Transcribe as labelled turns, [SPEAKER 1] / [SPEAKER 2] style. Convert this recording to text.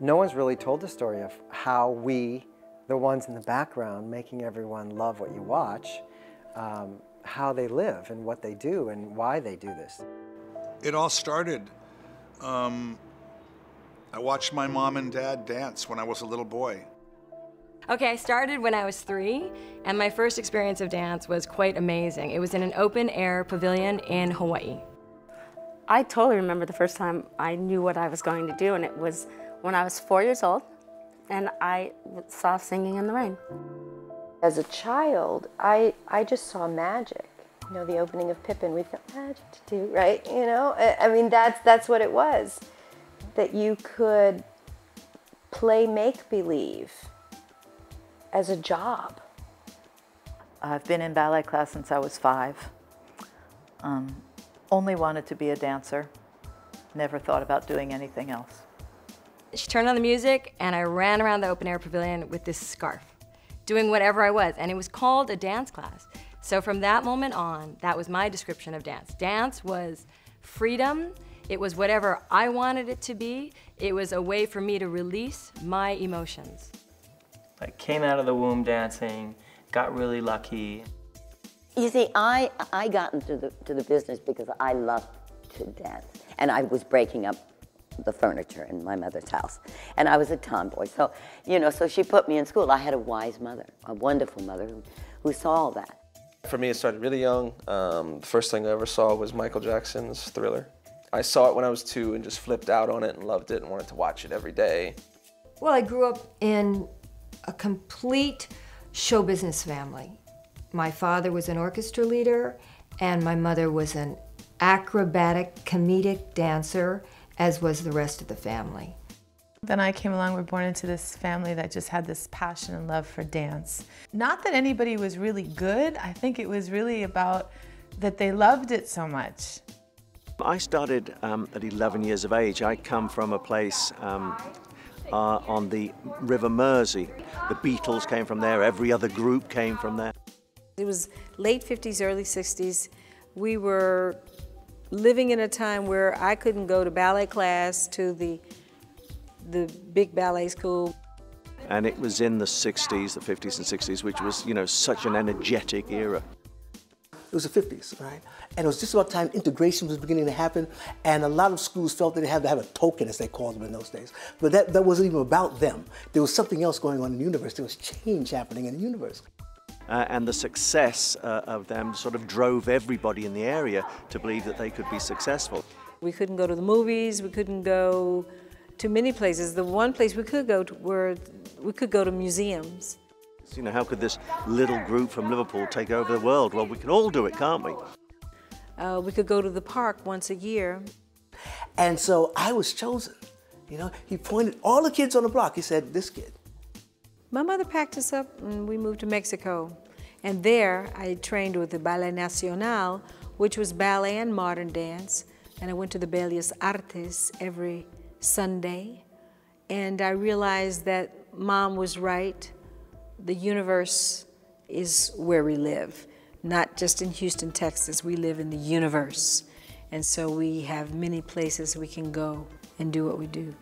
[SPEAKER 1] No one's really told the story of how we, the ones in the background, making everyone love what you watch, how they live and what they do and why they do this.
[SPEAKER 2] It all started, I watched my mom and dad dance when I was a little boy.
[SPEAKER 3] Okay, I started when I was 3, and my first experience of dance was quite amazing. It was in an open-air pavilion in Hawaii.
[SPEAKER 4] I totally remember the first time I knew what I was going to do, and it was when I was 4 years old, and I saw Singing in the Rain.
[SPEAKER 5] As a child, I just saw magic. You know, the opening of Pippin, we've got magic to do, right? You know, I mean, that's what it was. That you could play make-believe as a job.
[SPEAKER 6] I've been in ballet class since I was 5. Only wanted to be a dancer. Never thought about doing anything else.
[SPEAKER 3] She turned on the music, and I ran around the open-air pavilion with this scarf, doing whatever I was, and it was called a dance class. So from that moment on, that was my description of dance. Dance was freedom. It was whatever I wanted it to be. It was a way for me to release my emotions.
[SPEAKER 7] I came out of the womb dancing, got really lucky.
[SPEAKER 8] You see, I got into the business because I loved to dance, and I was breaking up the furniture in my mother's house, and I was a tomboy. So, you know, so she put me in school. I had a wise mother, a wonderful mother who saw all that.
[SPEAKER 9] For me, it started really young. The first thing I ever saw was Michael Jackson's Thriller. I saw it when I was 2 and just flipped out on it and loved it and wanted to watch it every day.
[SPEAKER 10] Well, I grew up in a complete show business family. My father was an orchestra leader, and my mother was an acrobatic, comedic dancer, as was the rest of the family.
[SPEAKER 11] Then I came along, we're born into this family that just had this passion and love for dance. Not that anybody was really good, I think it was really about that they loved it so much.
[SPEAKER 12] I started at 11 years of age. I come from a place on the River Mersey. The Beatles came from there, every other group came from there.
[SPEAKER 13] It was late 50s, early 60s. We were living in a time where I couldn't go to ballet class to the big ballet school.
[SPEAKER 12] And it was in the 60s, the 50s and 60s, which was, you know, such an energetic era.
[SPEAKER 14] It was the 50s, right? And it was just about time integration was beginning to happen, and a lot of schools felt that they had to have a token, as they called them in those days. But that wasn't even about them. There was something else going on in the universe. There was change happening in the universe.
[SPEAKER 12] And the success of them sort of drove everybody in the area to believe that they could be successful.
[SPEAKER 13] We couldn't go to the movies, we couldn't go to many places. The one place we could go to we could go to museums.
[SPEAKER 12] You know, how could this little group from Liverpool take over the world? Well, we can all do it, can't we?
[SPEAKER 13] We could go to the park once a year.
[SPEAKER 14] And so I was chosen. You know, he pointed all the kids on the block. He said, this kid.
[SPEAKER 13] My mother packed us up and we moved to Mexico. And there I trained with the Ballet Nacional, which was ballet and modern dance. And I went to the Bellas Artes every Sunday. And I realized that Mom was right. The universe is where we live, not just in Houston, Texas. We live in the universe. And so we have many places we can go and do what we do.